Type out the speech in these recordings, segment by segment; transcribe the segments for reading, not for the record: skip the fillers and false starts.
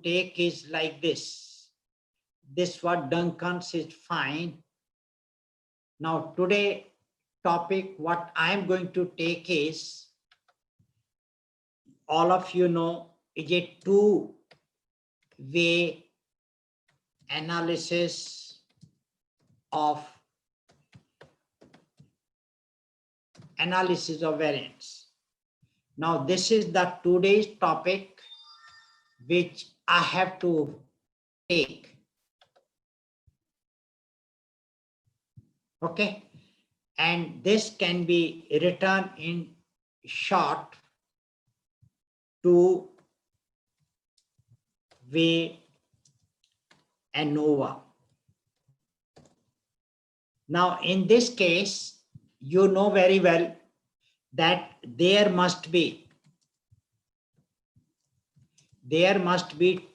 take is like this. This what Duncan's is fine. Now today topic what I am going to take is, all of you know, is a two-way analysis of variance. Now this is the today's topic which I have to take. Okay, and this can be written in short: two-way ANOVA. Now in this case, you know very well that there must be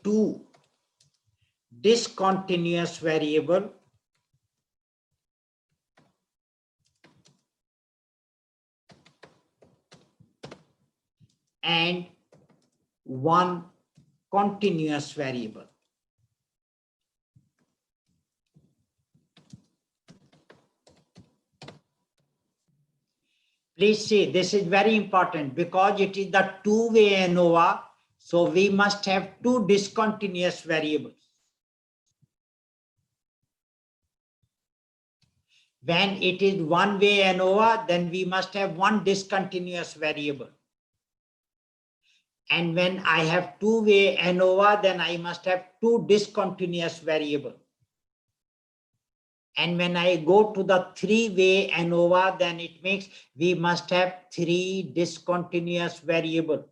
two discontinuous variable and one continuous variable. Please see, this is very important because it is the two-way ANOVA, so we must have two discontinuous variables. When it is one-way ANOVA, then we must have one discontinuous variable. And when I have two-way ANOVA, then I must have two discontinuous variables. And when I go to the three-way ANOVA, then it makes we must have three discontinuous variables.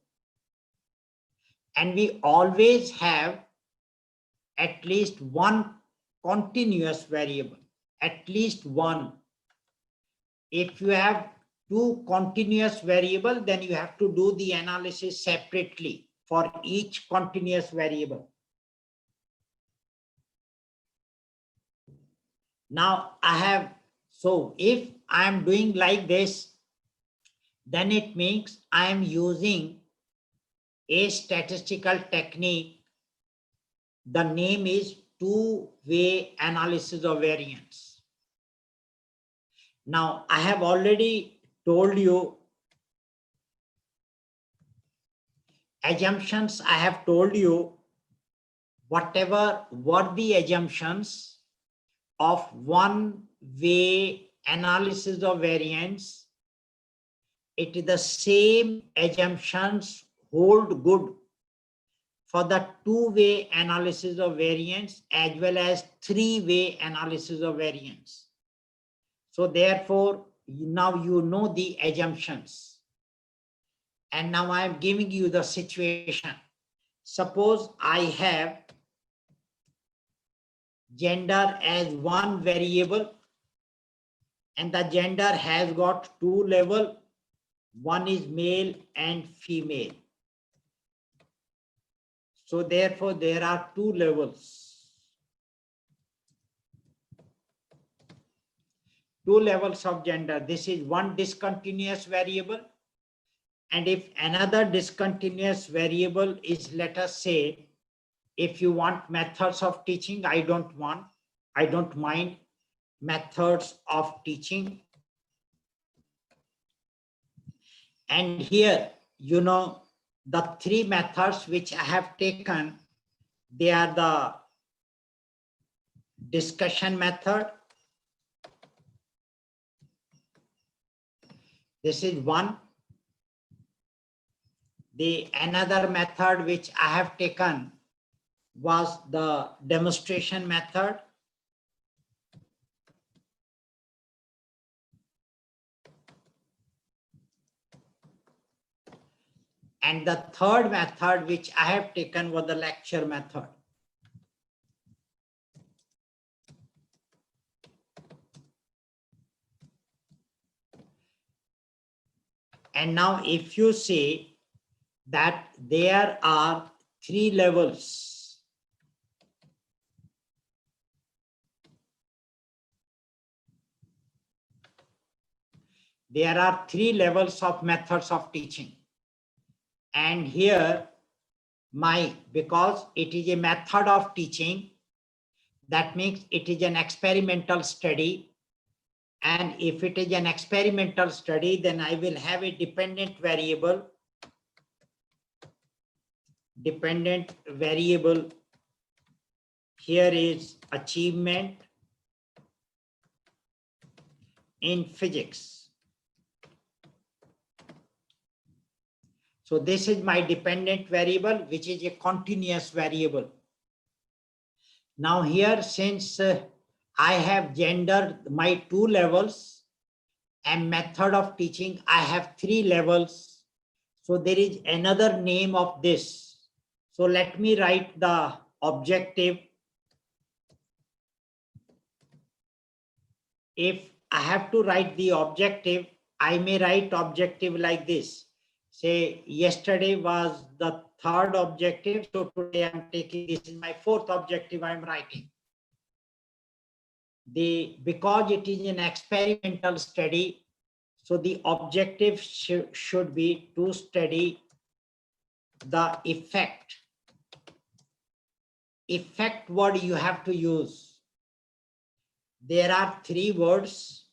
And we always have at least one continuous variable, at least one. If you have two continuous variables, then you have to do the analysis separately for each continuous variable. Now I have, so if I am doing like this, then it means I am using a statistical technique. The name is two-way analysis of variance. Now I have already told you assumptions. I have told you whatever were the assumptions of one-way analysis of variance, it is the same assumptions hold good for the two-way analysis of variance as well as three-way analysis of variance. So therefore, now you know the assumptions. And now I am giving you the situation. Suppose I have gender as one variable and the gender has got two levels. One is male and female. So therefore, there are two levels. Two levels of gender. This is one discontinuous variable. And if another discontinuous variable is, let us say, if you want methods of teaching, I don't mind methods of teaching. And here, you know, the three methods which I have taken, they are the discussion method. This is one. The another method which I have taken was the demonstration method. And the third method which I have taken was the lecture method. And now if you see that there are three levels. There are three levels of methods of teaching. And here because it is a method of teaching, that means it is an experimental study. And if it is an experimental study, then I will have a dependent variable. Dependent variable here is achievement in physics. So this is my dependent variable, which is a continuous variable. Now here, since I have gendered my 2 levels and method of teaching, I have 3 levels. So there is another name of this. So let me write the objective. If I have to write the objective, I may write objective like this. Say yesterday was the 3rd objective, so today I'm taking, this is my 4th objective I'm writing. Because it is an experimental study, so the objective should be to study the effect. Effect word you have to use. There are 3 words.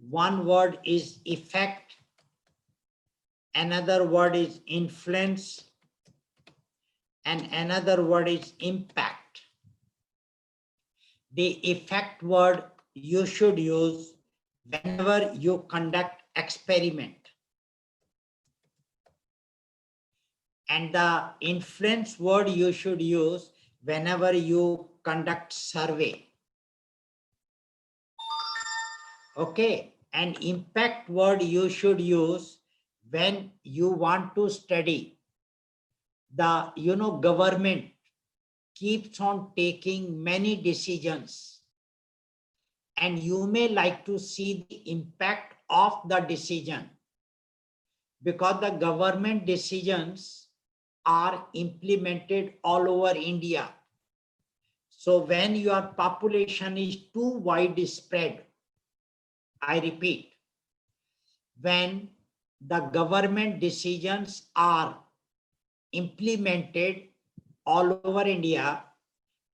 One word is effect. Another word is influence. And another word is impact. The effect word you should use whenever you conduct experiment. And the influence word you should use whenever you conduct survey. Okay, and impact word you should use when you want to study the, government keeps on taking many decisions, and you may like to see the impact of the decision, because the government decisions are implemented all over India. So when your population is too widespread, I repeat, when the government decisions are implemented all over India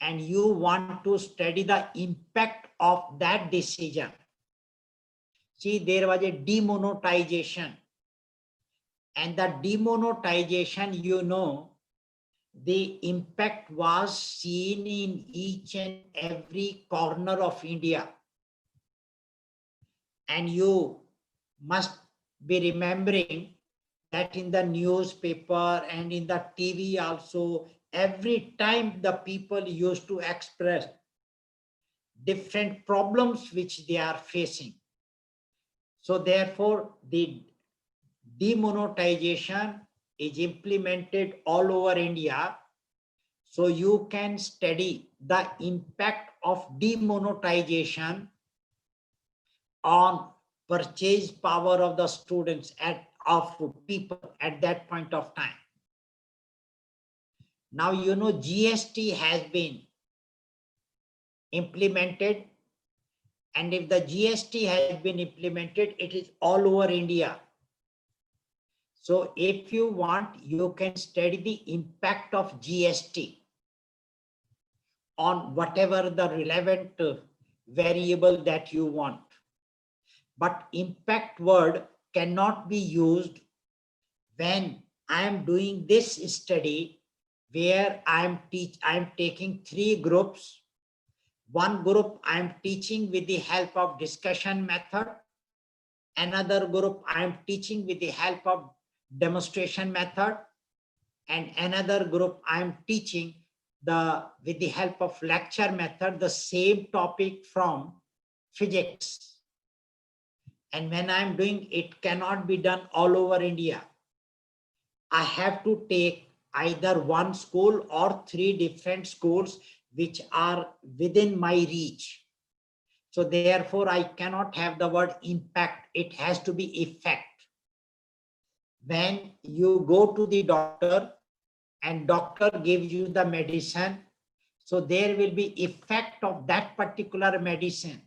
and you want to study the impact of that decision. See, there was a demonetization, and the demonetization, the impact was seen in each and every corner of India. And you must be remembering that in the newspaper and in the TV also, every time the people used to express different problems which they are facing. So therefore, the demonetization is implemented all over India. So you can study the impact of demonetization on purchase power of the students of people at that point of time. Now, GST has been implemented, and if the GST has been implemented, it is all over India. So if you want, you can study the impact of GST on whatever the relevant variable that you want. But impact word cannot be used when I am doing this study where I am taking 3 groups. One group I am teaching with the help of discussion method. Another group I am teaching with the help of demonstration method. And another group I am teaching with the help of lecture method, the same topic from physics. And when I am doing, it cannot be done all over India. I have to take either one school or 3 different schools which are within my reach. So therefore, I cannot have the word impact. It has to be effect. When you go to the doctor and doctor gives you the medicine, so there will be effect of that particular medicine.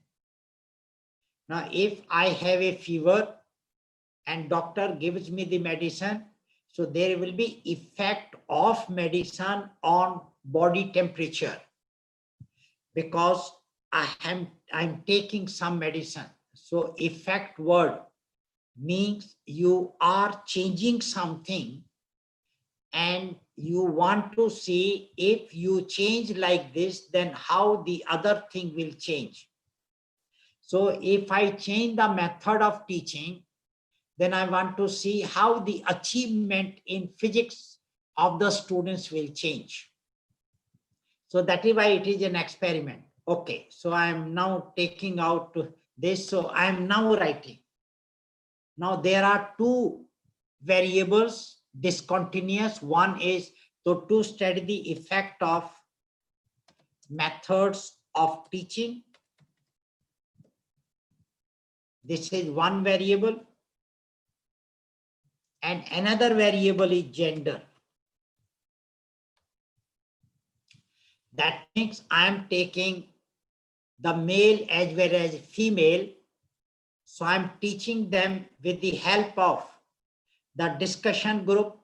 Now, if I have a fever and doctor gives me the medicine, So there will be effect of medicine on body temperature, because I'm taking some medicine. So effect word means you are changing something and you want to see if you change like this, then how the other thing will change. So if I change the method of teaching, then I want to see how the achievement in physics of the students will change. So that is why it is an experiment. Okay, so I am now taking out this. So I am now writing. Now there are two variables discontinuous. One is to study the effect of methods of teaching. This is one variable. And another variable is gender. That means I am taking the male as well as female. So I'm teaching them with the help of the discussion group,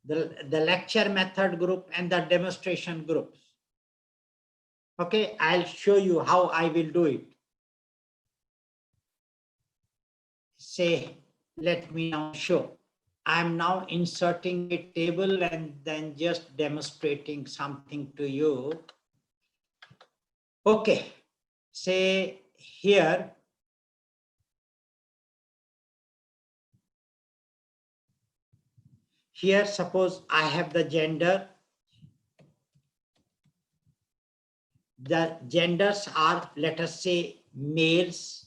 the lecture method group, and the demonstration groups. Okay, I'll show you how I will do it. Say, let me now show. I'm now inserting a table and then just demonstrating something to you. Okay, say here, suppose I have the gender. The genders are, let us say, males,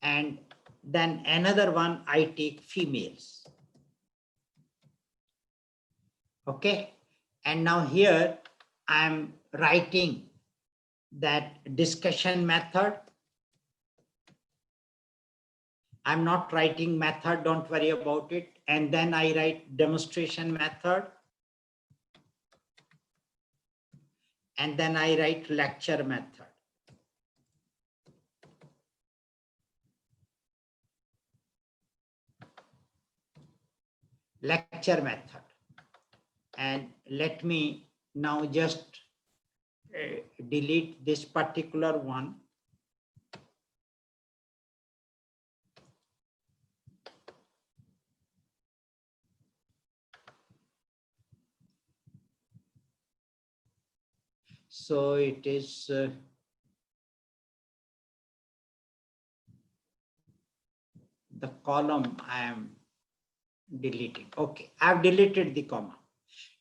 and then another one I take females. Okay, and now here I'm writing that discussion method. I'm not writing method, don't worry about it. And then I write demonstration method. And then I write lecture method. Lecture method. And let me now just delete this particular one. So it is the column I am deleting. Okay, I've deleted the comma.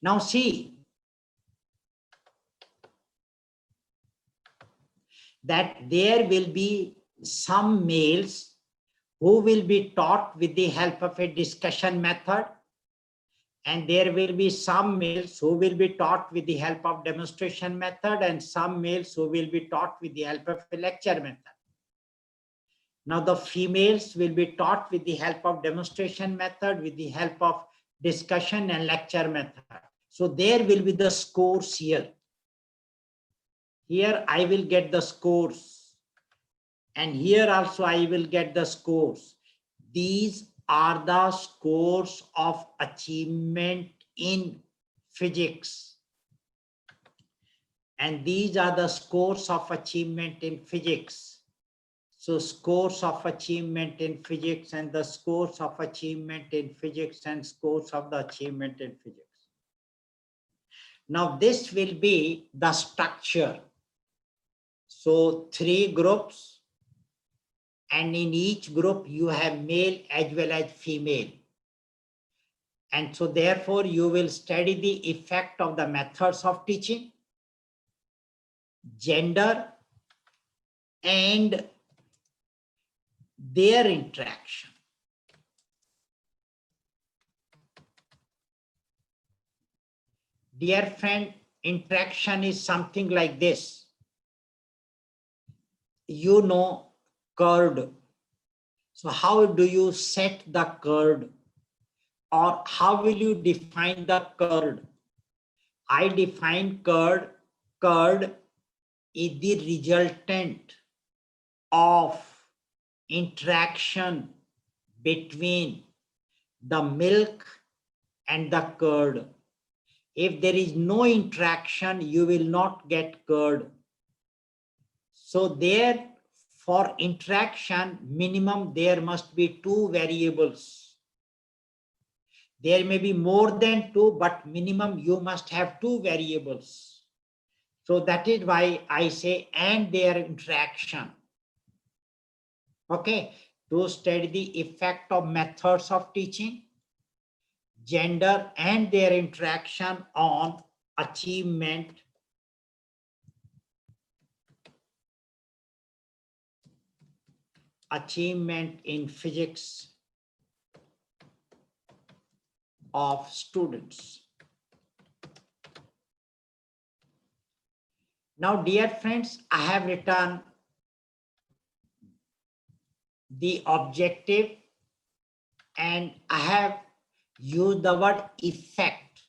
Now see that there will be some males who will be taught with the help of a discussion method, and there will be some males who will be taught with the help of demonstration method, and some males who will be taught with the help of a lecture method. Now the females will be taught with the help of demonstration method, with the help of discussion and lecture method. So there will be the scores here. Here I will get the scores, and here also I will get the scores. These are the scores of achievement in physics. And these are the scores of achievement in physics. So scores of achievement in physics, and the scores of achievement in physics, and scores of the achievement in physics. Now this will be the structure. So 3 groups, and in each group you have male as well as female. And so therefore you will study the effect of the methods of teaching, gender, and their interaction. Dear friend, interaction is something like this. You know curd. So how do you set the curd? Or how will you define the curd? I define curd. Curd is the resultant of interaction between the milk and the curd. If there is no interaction, you will not get curd. So there, for interaction, minimum there must be two variables. There may be more than two, but minimum you must have two variables. So that is why I say and their interaction. Okay, to study the effect of methods of teaching, gender and their interaction on achievement in physics of students. Now, dear friends, I have written the objective and I have used the word effect.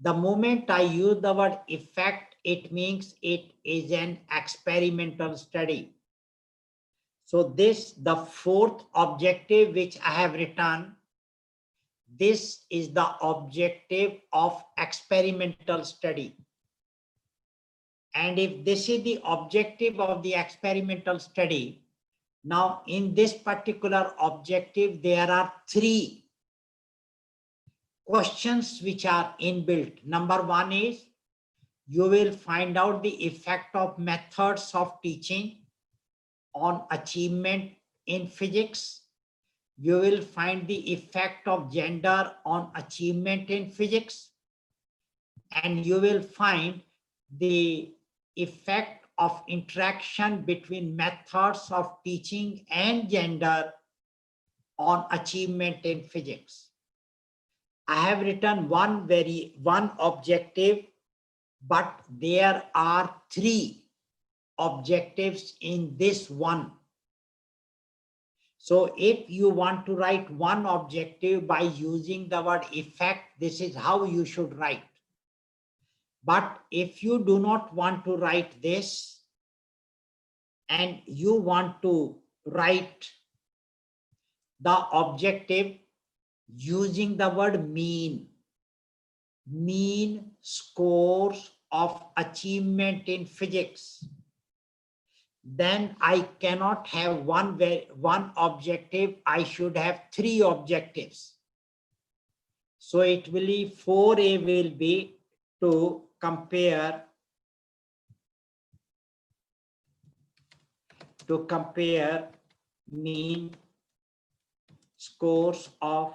The moment I use the word effect, it means it is an experimental study. So this, the fourth objective which I have written, this is the objective of experimental study. And if this is the objective of the experimental study, now in this particular objective, there are three questions which are inbuilt. Number one is, you will find out the effect of methods of teaching on achievement in physics. You will find the effect of gender on achievement in physics. And you will find the effect of interaction between methods of teaching and gender on achievement in physics. I have written one objective, but there are three objectives in this one. So if you want to write one objective by using the word effect, this is how you should write. But if you do not want to write this and you want to write the objective using the word mean scores of achievement in physics, then I cannot have one objective. I should have three objectives. So it will be 4A will be to compare mean scores of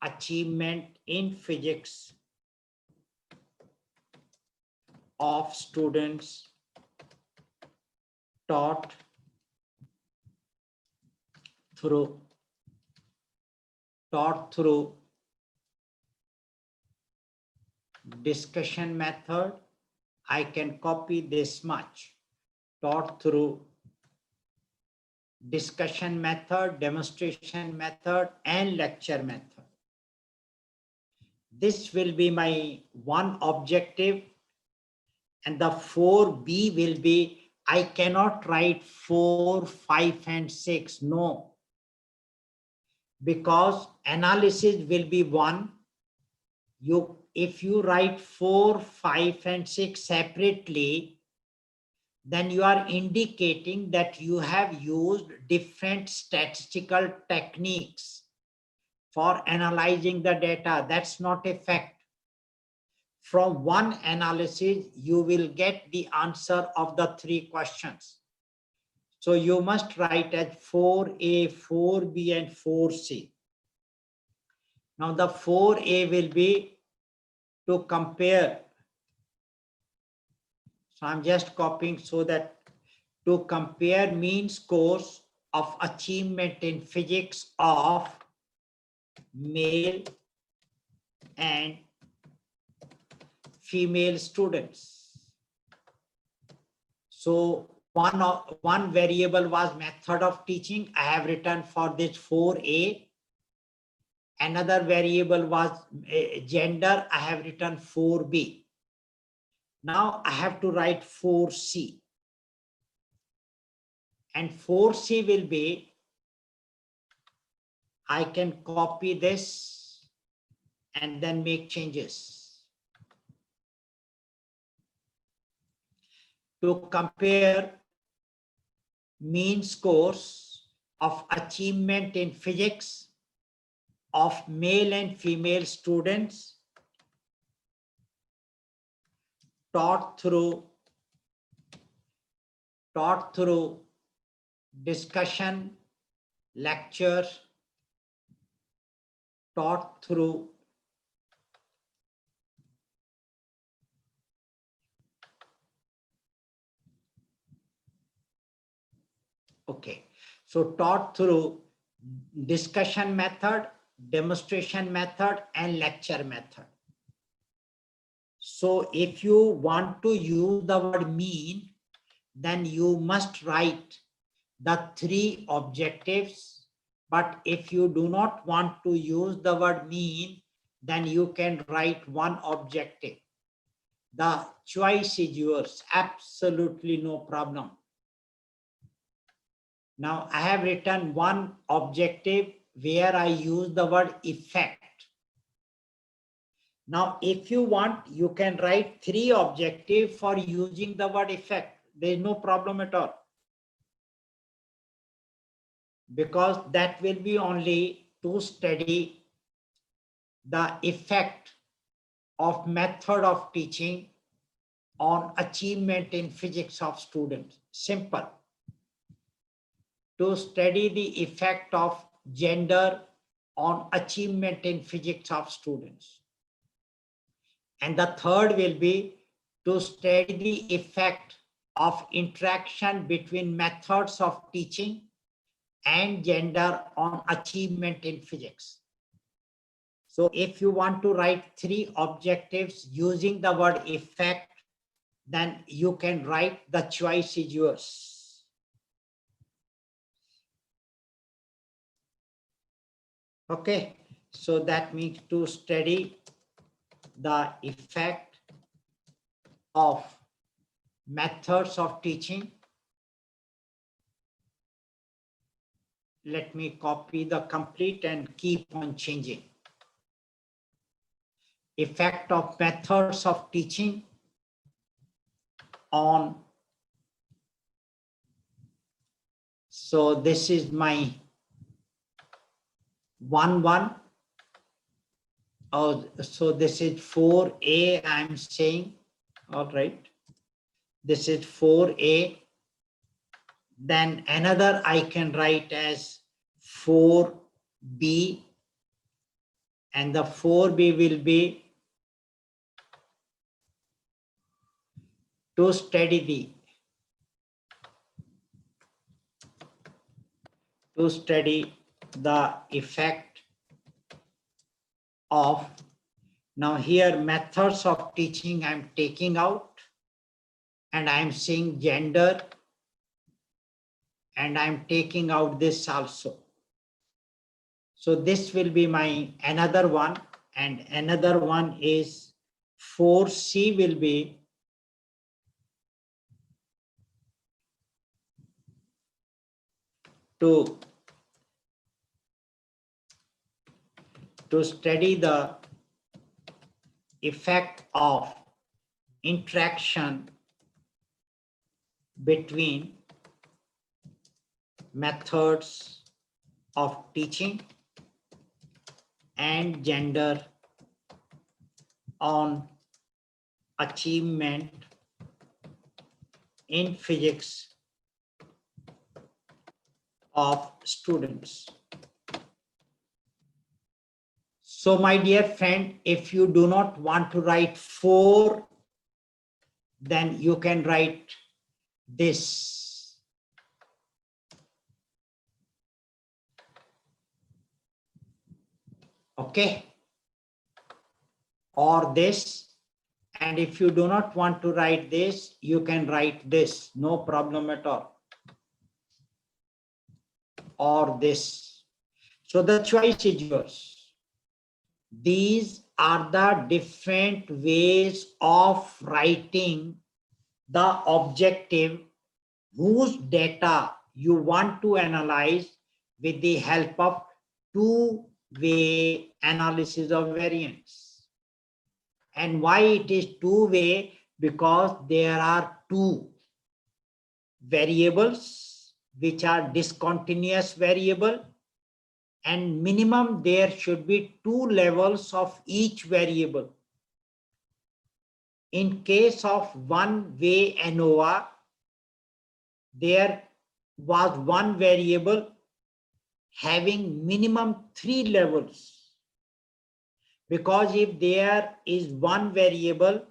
achievement in physics of students taught through discussion method. I can copy this much. Taught through discussion method, demonstration method, and lecture method. This will be my one objective. And the 4B will be, I cannot write 4, 5, and 6. No. Because analysis will be one. If you write 4, 5, and 6 separately, then you are indicating that you have used different statistical techniques for analyzing the data. That's not a fact. From one analysis, you will get the answer of the three questions. So you must write as 4A, 4B, and 4C. Now the 4A will be to compare. So I'm just copying so that to compare mean scores of achievement in physics of male and female students. So one variable was method of teaching. I have written for this 4A. Another variable was gender. I have written 4B. Now I have to write 4C. And 4C will be, I can copy this and then make changes. To compare mean scores of achievement in physics of male and female students taught through discussion, lecture, taught through okay. So taught through discussion method, demonstration method, and lecture method. So if you want to use the word mean, then you must write the 3 objectives. But if you do not want to use the word mean, then you can write 1 objective. The choice is yours, absolutely no problem. Now I have written 1 objective where I use the word effect. Now, if you want, you can write 3 objectives for using the word effect. There is no problem at all. Because that will be only to study the effect of method of teaching on achievement in physics of students. Simple. To study the effect of gender on achievement in physics of students. And the third will be to study the effect of interaction between methods of teaching and gender on achievement in physics. So if you want to write 3 objectives using the word effect, then you can write, the choice is yours. Okay, so that means to study the effect of methods of teaching. Let me copy the complete and keep on changing. Effect of methods of teaching on. So this is my 1-1. Oh, so this is 4A, I'm saying. All right. This is 4A. Then another I can write as 4B. And the 4B will be to study the effect of, now here methods of teaching I'm taking out, and I'm saying gender, and I'm taking out this also. So this will be my another one, and another one is 4C will be to study the effect of interaction between methods of teaching and gender on achievement in physics of students. So my dear friend, if you do not want to write 4, then you can write this. Okay. Or this. And if you do not want to write this, you can write this. No problem at all. Or this. So the choice is yours. These are the different ways of writing the objective whose data you want to analyze with the help of two-way analysis of variance. And why it is two-way? Because there are two variables which are discontinuous variable, and minimum there should be two levels of each variable. In case of one-way ANOVA, there was one variable having minimum three levels. Because if there is one variable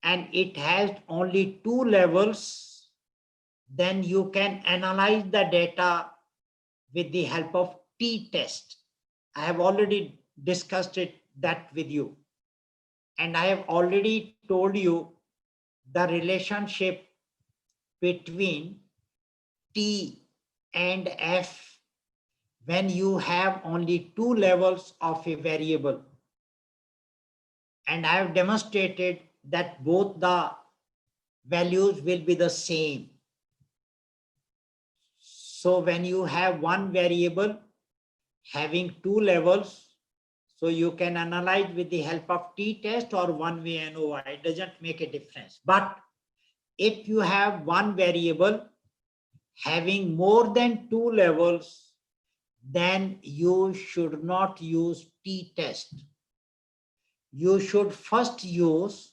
and it has only two levels, then you can analyze the data with the help of t-test. I have already discussed that with you. And I have already told you the relationship between T and F when you have only two levels of a variable. And I have demonstrated that both the values will be the same. So when you have one variable having two levels, so you can analyze with the help of t-test or one-way ANOVA. It doesn't make a difference. But if you have one variable having more than two levels, then you should not use t-test. You should first use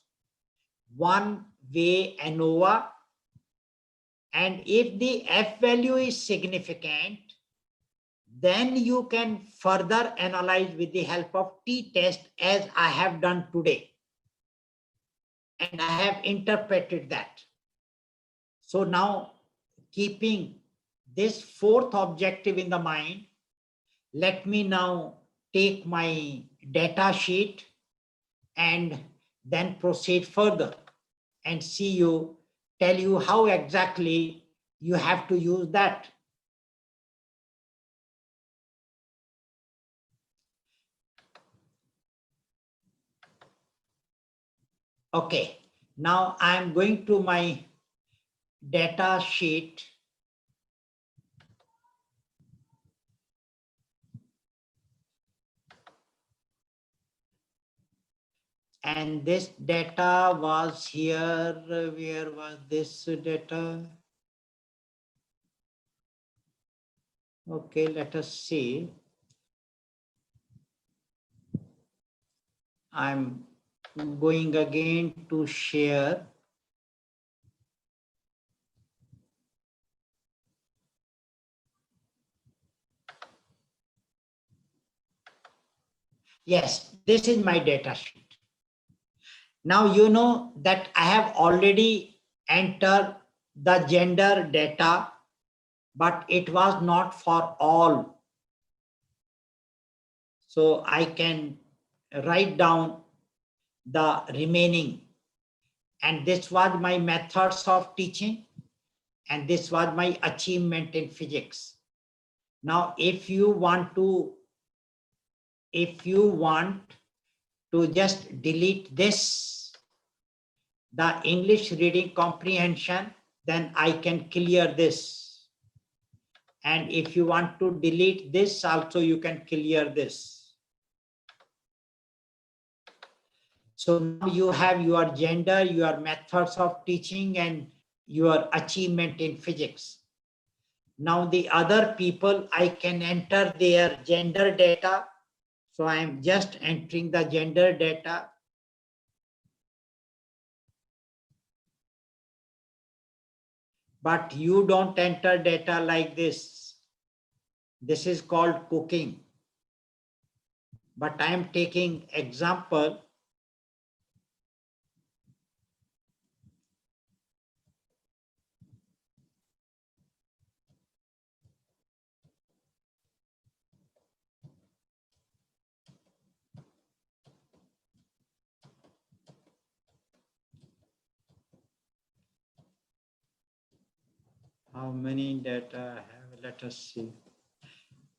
one-way ANOVA, and if the F value is significant, then you can further analyze with the help of t-test, as I have done today. And I have interpreted that. So now, keeping this fourth objective in the mind, let me now take my data sheet and then proceed further and tell you how exactly you have to use that. Okay, now I'm going to my data sheet. And this data was here. Where was this data? Okay, let us see. I'm going again to share. Yes, this is my data sheet. Now you know that I have already entered the gender data, but it was not for all. So I can write down the remaining. And this was my methods of teaching, and this was my achievement in physics. Now, if you want to just delete this, the English reading comprehension, then I can clear this. And if you want to delete this also, you can clear this. So now you have your gender, your methods of teaching, and your achievement in physics. Now the other people, I can enter their gender data. So I am just entering the gender data. But you don't enter data like this. This is called cooking. But I am taking example. How many data I have? Let us see.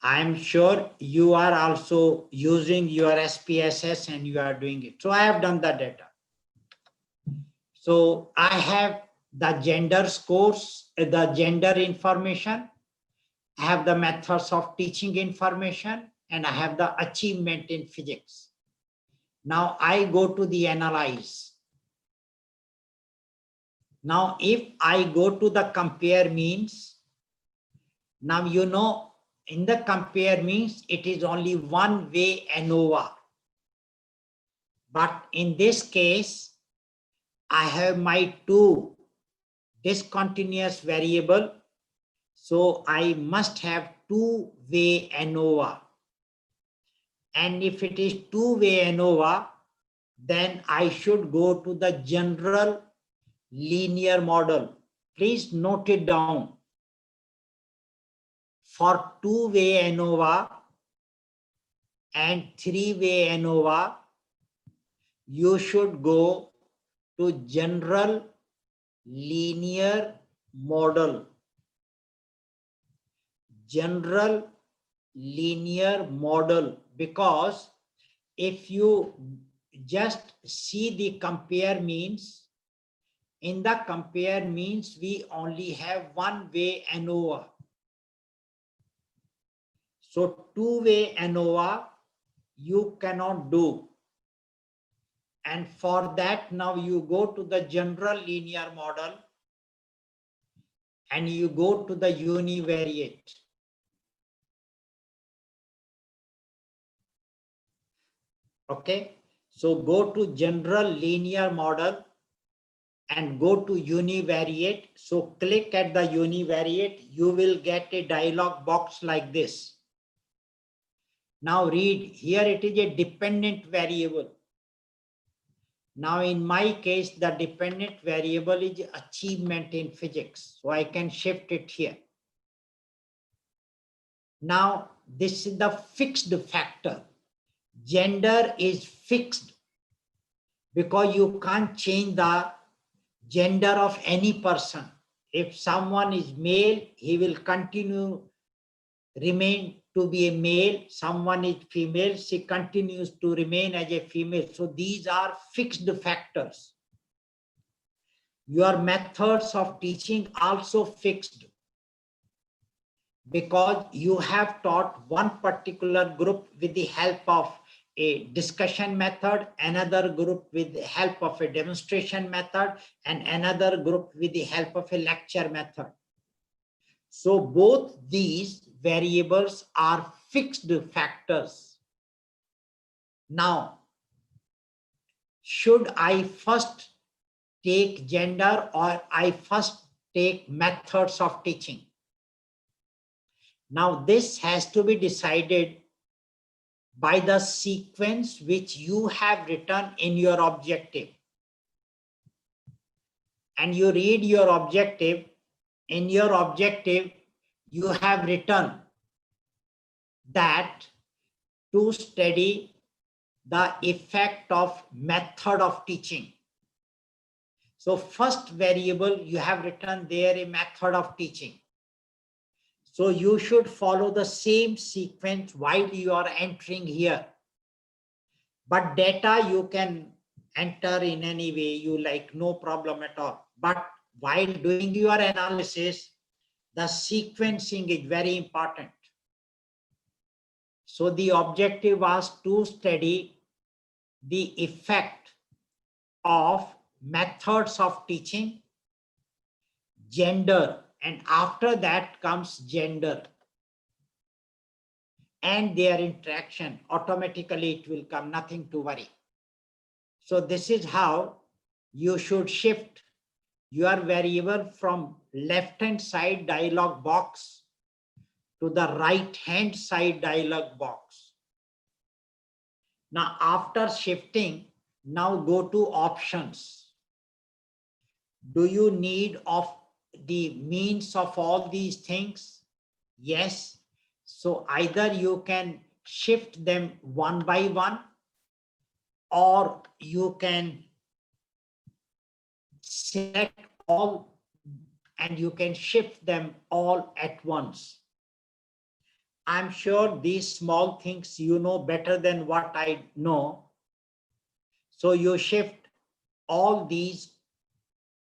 I am sure you are also using your SPSS and you are doing it. So I have done the data. So I have the gender scores, the gender information, I have the methods of teaching information, and I have the achievement in physics. Now I go to the analyze. Now, if I go to the compare means, now you know in the compare means it is only one way ANOVA. But in this case, I have my two discontinuous variable. So I must have two-way ANOVA. And if it is two-way ANOVA, then I should go to the general linear model. Please note it down. For two-way ANOVA and three-way ANOVA, you should go to general linear model. General linear model, because if you just see the compare means, in the compare means we only have one way ANOVA. So two-way ANOVA you cannot do. And for that, now you go to the general linear model and you go to the univariate. Okay, so go to general linear model and go to univariate. So click at the univariate, you will get a dialog box like this. Now read, here it is a dependent variable. Now in my case, the dependent variable is achievement in physics. So I can shift it here. Now this is the fixed factor. Gender is fixed because you can't change the gender of any person. If someone is male, he will continue remain to be a male. Someone is female, she continues to remain as a female. So these are fixed factors. Your methods of teaching also fixed, because you have taught one particular group with the help of a discussion method, another group with the help of a demonstration method, and another group with the help of a lecture method. So both these variables are fixed factors. Now, should I first take gender or I first take methods of teaching? Now this has to be decided by the sequence which you have written in your objective. And you read your objective. In your objective, you have written that to study the effect of method of teaching. So first variable, you have written there a method of teaching. So you should follow the same sequence while you are entering here. But data you can enter in any way you like, no problem at all. But while doing your analysis, the sequencing is very important. So the objective was to study the effect of methods of teaching, gender, and after that comes gender and their interaction. Automatically it will come, nothing to worry. So this is how you should shift your variable from left-hand side dialog box to the right-hand side dialog box. Now after shifting, now go to options. Do you need of the means of all these things? Yes. So either you can shift them one by one, or you can select all and you can shift them all at once. I'm sure these small things you know better than what I know. So you shift all these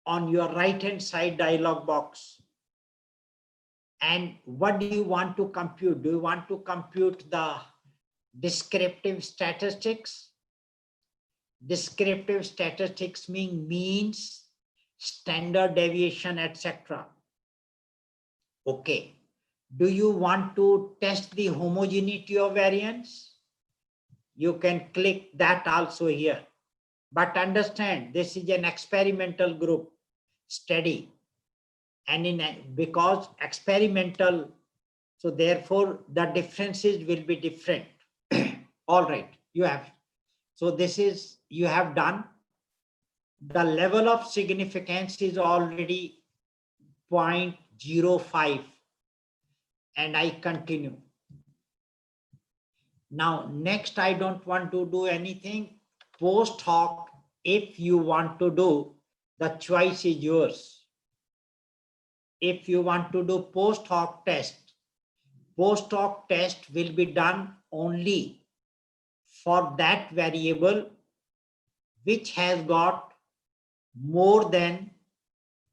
on your right hand side dialog box. And what do you want to compute? Do you want to compute the descriptive statistics? Descriptive statistics mean means, standard deviation, etc. Okay. Do you want to test the homogeneity of variance? You can click that also here. But understand, this is an experimental group study. And because experimental, so therefore the differences will be different. All right, you have. So this is, you have done. The level of significance is already 0.05. And I continue. Now, next, I don't want to do anything. Post hoc, if you want to do, the choice is yours. If you want to do post hoc test will be done only for that variable which has got more than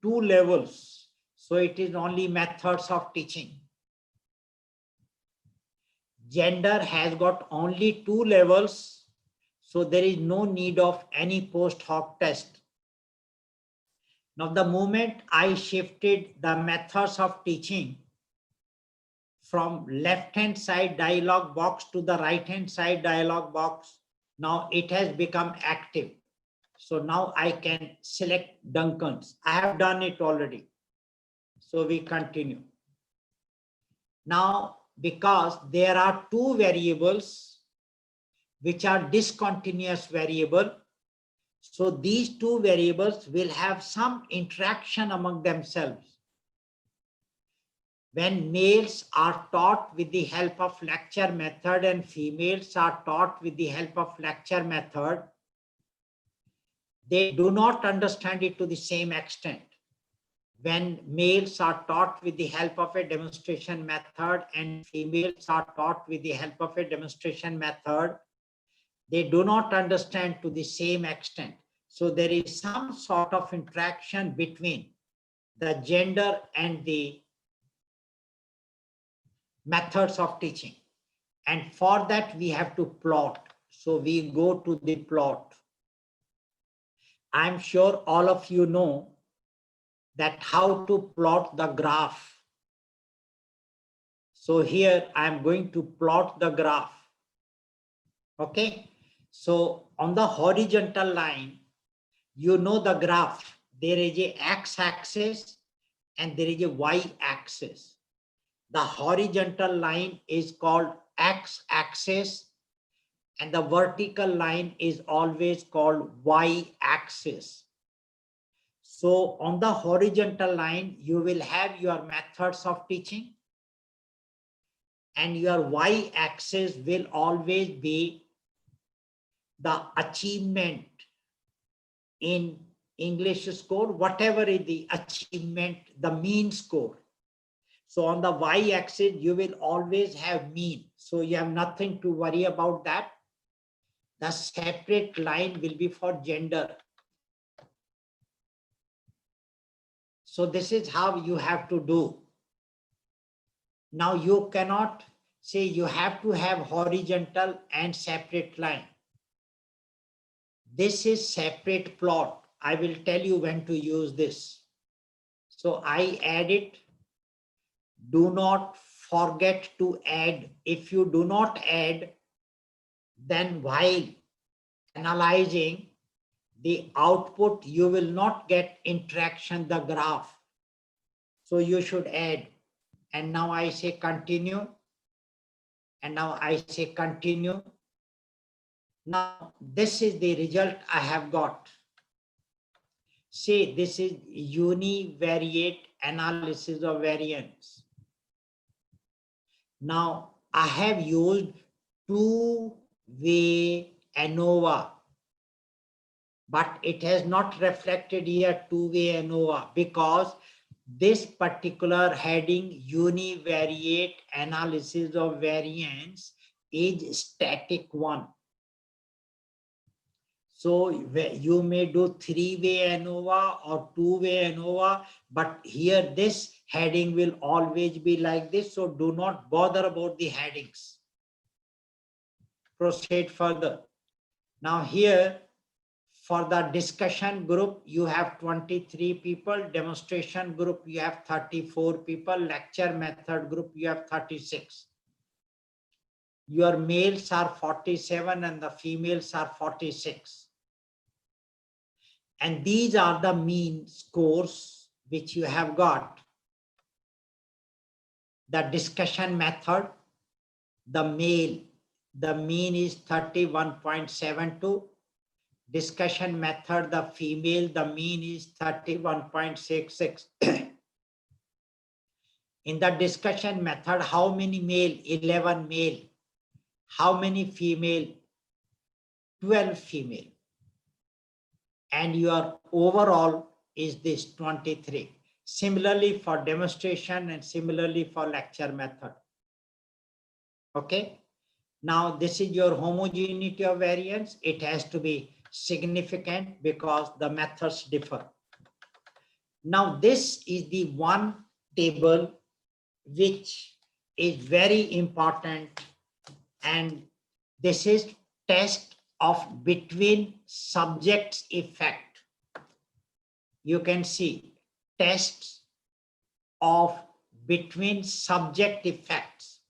2 levels. So it is only methods of teaching. Gender has got only 2 levels, so there is no need of any post hoc test. Now, the moment I shifted the methods of teaching from left-hand side dialog box to the right-hand side dialog box, now it has become active. So now I can select Duncan's. I have done it already. So we continue. Now, because there are 2 variables which are discontinuous variable, so these 2 variables will have some interaction among themselves. When males are taught with the help of lecture method and females are taught with the help of lecture method, they do not understand it to the same extent. When males are taught with the help of a demonstration method and females are taught with the help of a demonstration method, they do not understand to the same extent. So there is some sort of interaction between the gender and the methods of teaching. And for that, we have to plot. So we go to the plot. I'm sure all of you know that how to plot the graph. So here I'm going to plot the graph. Okay. So on the horizontal line, you know the graph. There is a x-axis and there is a y-axis. The horizontal line is called x-axis and the vertical line is always called y-axis. So on the horizontal line, you will have your methods of teaching and your y-axis will always be the achievement in English score, whatever is the achievement, the mean score. So on the y-axis, you will always have mean. So you have nothing to worry about that. The separate line will be for gender. So this is how you have to do. Now you cannot say you have to have horizontal and separate line. This is separate plot. I will tell you when to use this. So I add it. Do not forget to add. If you do not add, then while analyzing the output, you will not get interaction, the graph. So you should add. And now I say continue. And now I say continue. Now this is the result I have got. See, this is univariate analysis of variance. Now I have used two-way ANOVA, but it has not reflected here two-way ANOVA because this particular heading univariate analysis of variance is static one. So you may do three-way ANOVA or two-way ANOVA, but here this heading will always be like this. So do not bother about the headings. Proceed further. Now here, for the discussion group, you have 23 people. Demonstration group, you have 34 people. Lecture method group, you have 36. Your males are 47 and the females are 46. And these are the mean scores which you have got. The discussion method, the male, the mean is 31.72. Discussion method, the female, the mean is 31.66. In the discussion method, how many male? 11 male. How many female? 12 female. And your overall is this 23. Similarly for demonstration and similarly for lecture method. Okay. Now this is your homogeneity of variance. It has to be significant because the methods differ. Now this is the one table which is very important, and this is test of between subjects effect. You can see tests of between subject effects.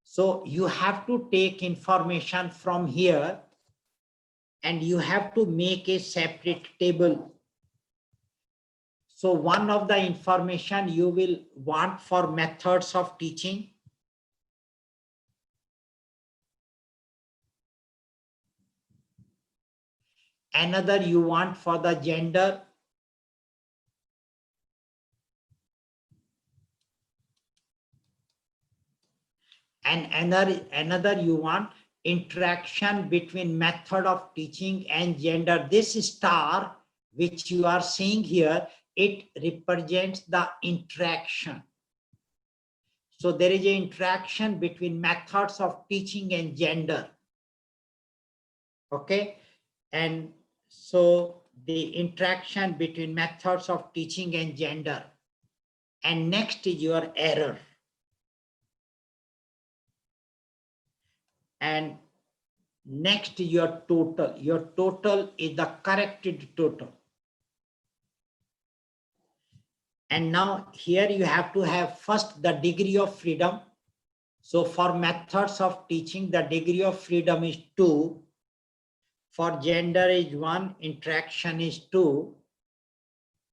So you have to take information from here and you have to make a separate table. So one of the information you will want for methods of teaching. Another you want for the gender. And another you want interaction between method of teaching and gender. This star which you are seeing here, it represents the interaction. So there is an interaction between methods of teaching and gender. Okay. And so the interaction between methods of teaching and gender. And next is your error. And next is your total. Your total is the corrected total. And now here you have to have first the degree of freedom. So for methods of teaching, the degree of freedom is 2. For gender is 1, interaction is 2.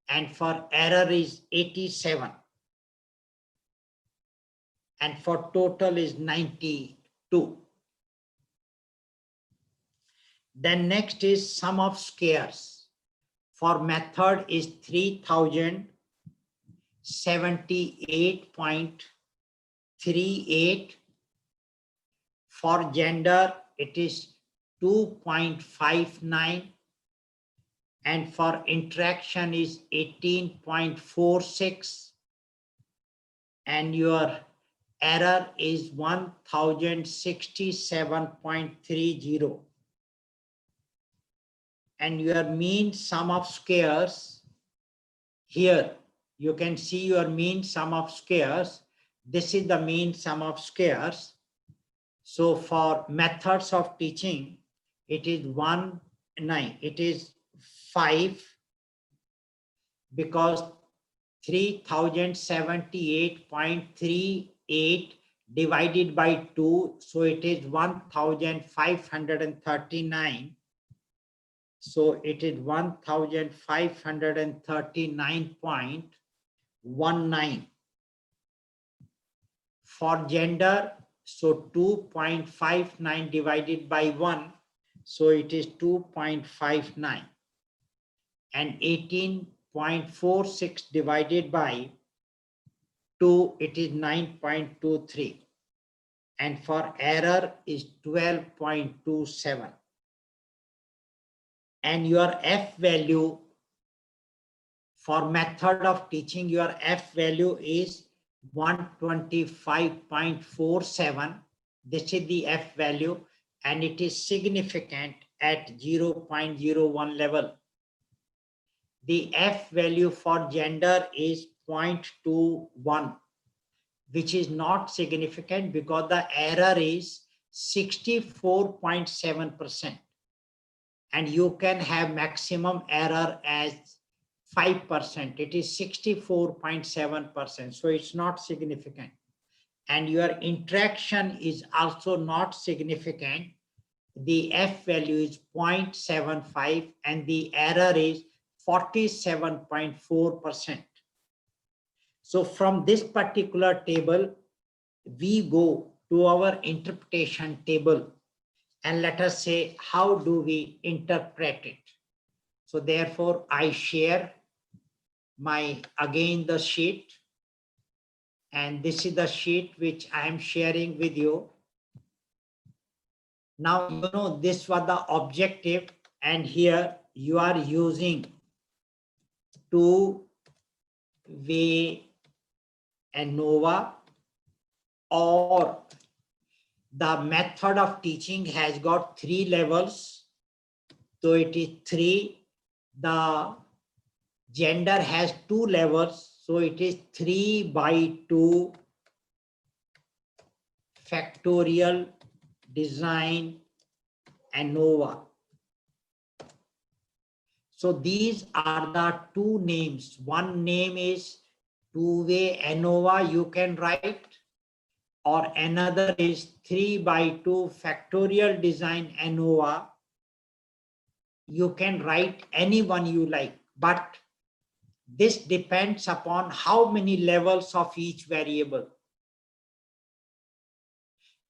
And for error is 87. And for total is 92. Then next is sum of squares. For method is 3078.38. For gender, it is 2.59. And for interaction is 18.46. And your error is 1067.30. And your mean sum of squares, here you can see your mean sum of squares. This is the mean sum of squares. So for methods of teaching, it is 5, because 3078.38 divided by 2, so it is 1539. So it is 1539.19. For gender, so 2.59 divided by 1, so it is 2.59. And 18.46 divided by 2, it is 9.23. And for error is 12.27. And your F value for method of teaching, your F value is 125.47. This is the F value, and it is significant at 0.01 level. The F value for gender is 0.21, which is not significant because the error is 64.7%. And you can have maximum error as 5%. It is 64.7%. So it's not significant. And your interaction is also not significant. The F value is 0.75 and the error is 47.4%. So from this particular table, we go to our interpretation table and let us say, how do we interpret it? So therefore, I share again the sheet. And this is the sheet which I am sharing with you. Now, you know, this was the objective, and here you are using two-way ANOVA, or the method of teaching has got 3 levels. So it is 3. The gender has 2 levels. So it is 3/2 factorial design ANOVA. So these are the 2 names. One name is two-way ANOVA, you can write, or another is 3/2 factorial design ANOVA. You can write any one you like, but this depends upon how many levels of each variable.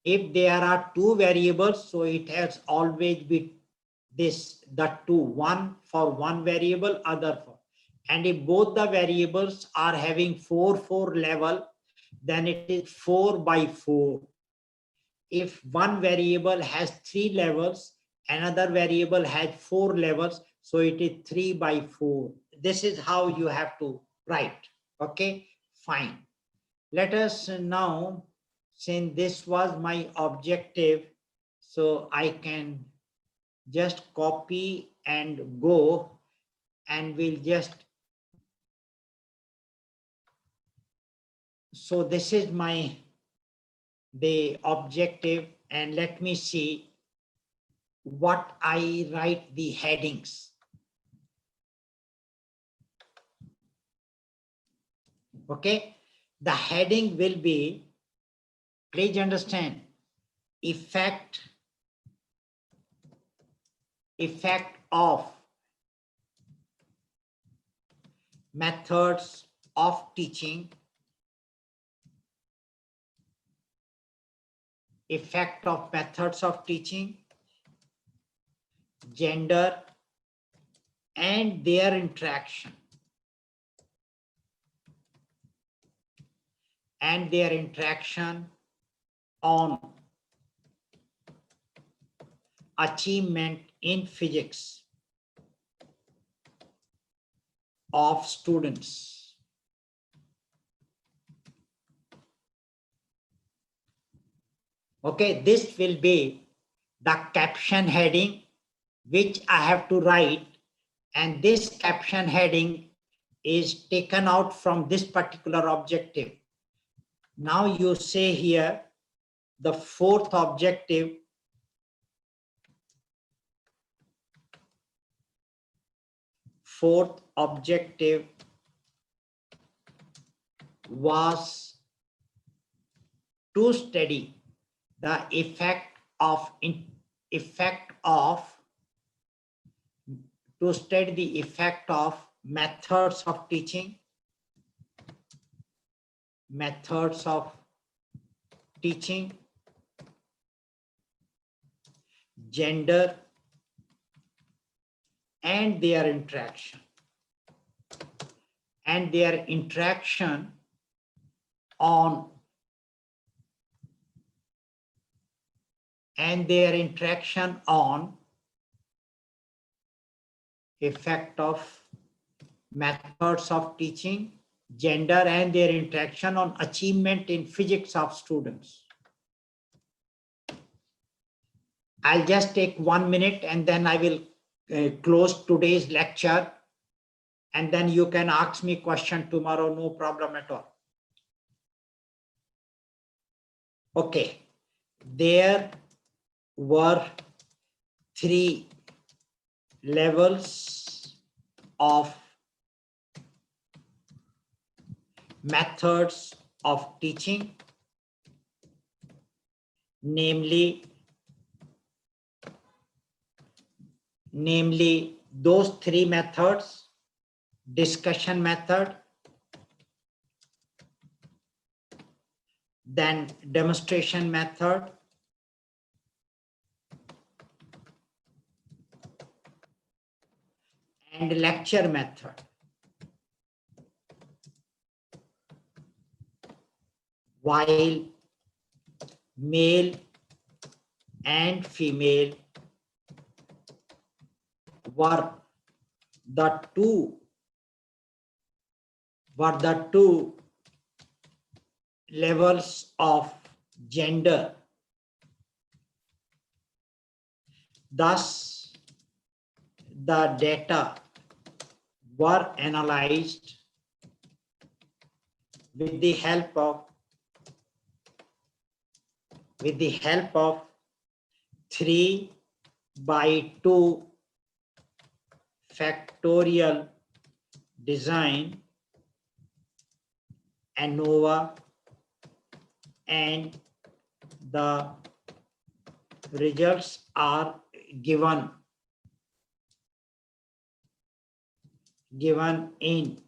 If there are 2 variables, so it has always been the 2, one for one variable, other for. And if both the variables are having 4/4 level, then it is 4/4. If one variable has 3 levels, another variable has 4 levels, so it is 3/4. This is how you have to write. Okay, fine. Let us now, since this was my objective, so I can just copy and go, and we'll just, so this is the objective, and let me see what I write the headings. Okay, the heading will be, please understand, effect of methods of teaching, effect of methods of teaching, gender, and their interaction. And their interaction on achievement in physics of students. Okay, this will be the caption heading which I have to write, and this caption heading is taken out from this particular objective. Now you say here, the fourth objective was to study the effect of methods of teaching, gender, and their interaction. And their interaction on effect of methods of teaching, gender, and their interaction on achievement in physics of students. I'll just take 1 minute and then I will close today's lecture. And then you can ask me question tomorrow, no problem at all. Okay. There were 3 levels of methods of teaching, namely those 3 methods: discussion method, then demonstration method, and lecture method. While male and female were the two levels of gender. Thus, the data were analyzed with the help of 3/2 factorial design ANOVA, and the results are given in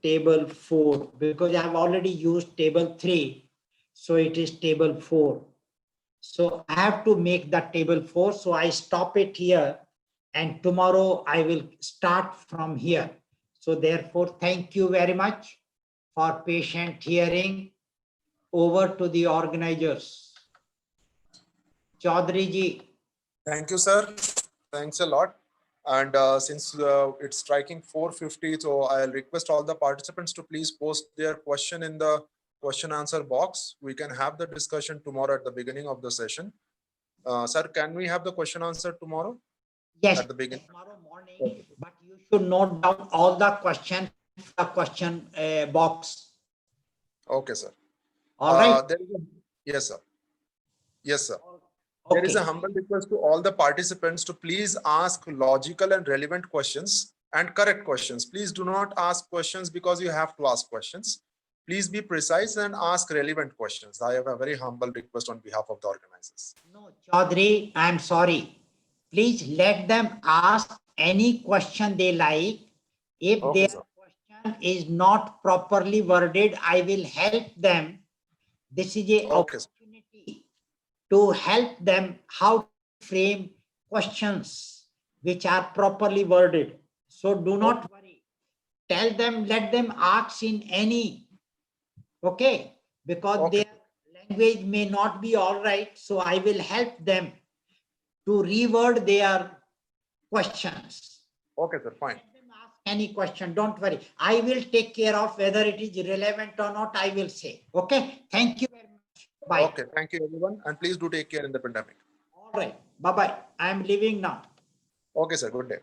table 4, because I have already used table 3, so it is table 4. So I have to make the table 4, so I stop it here, and tomorrow I will start from here. So therefore, thank you very much for patient hearing. Over to the organizers. Chaudhary ji. Thank you, sir. Thanks a lot. And since it's striking 4:50, so I'll request all the participants to please post their question in the question answer box. We can have the discussion tomorrow at the beginning of the session. Sir, can we have the question answer tomorrow? Yes, at the beginning. Tomorrow morning, but you should note down all the question box. Okay, sir. All right. Yes, sir. Yes, sir. Okay. There is a humble request to all the participants to please ask logical and relevant questions and correct questions. Please do not ask questions because you have to ask questions. Please be precise and ask relevant questions. I have a very humble request on behalf of the organizers. No, Chaudhary, I'm sorry. Please let them ask any question they like. If their question is not properly worded, I will help them. This is an opportunity to help them how to frame questions which are properly worded. So do not worry. Tell them, let them ask in any, okay? Because their language may not be all right. So I will help them to reword their questions. Okay, sir, fine. Let them ask any question, don't worry. I will take care of whether it is relevant or not, I will say. Okay, thank you very much. Bye. Okay, thank you everyone. And please do take care in the pandemic. All right, bye-bye. I am leaving now. Okay, sir, good day.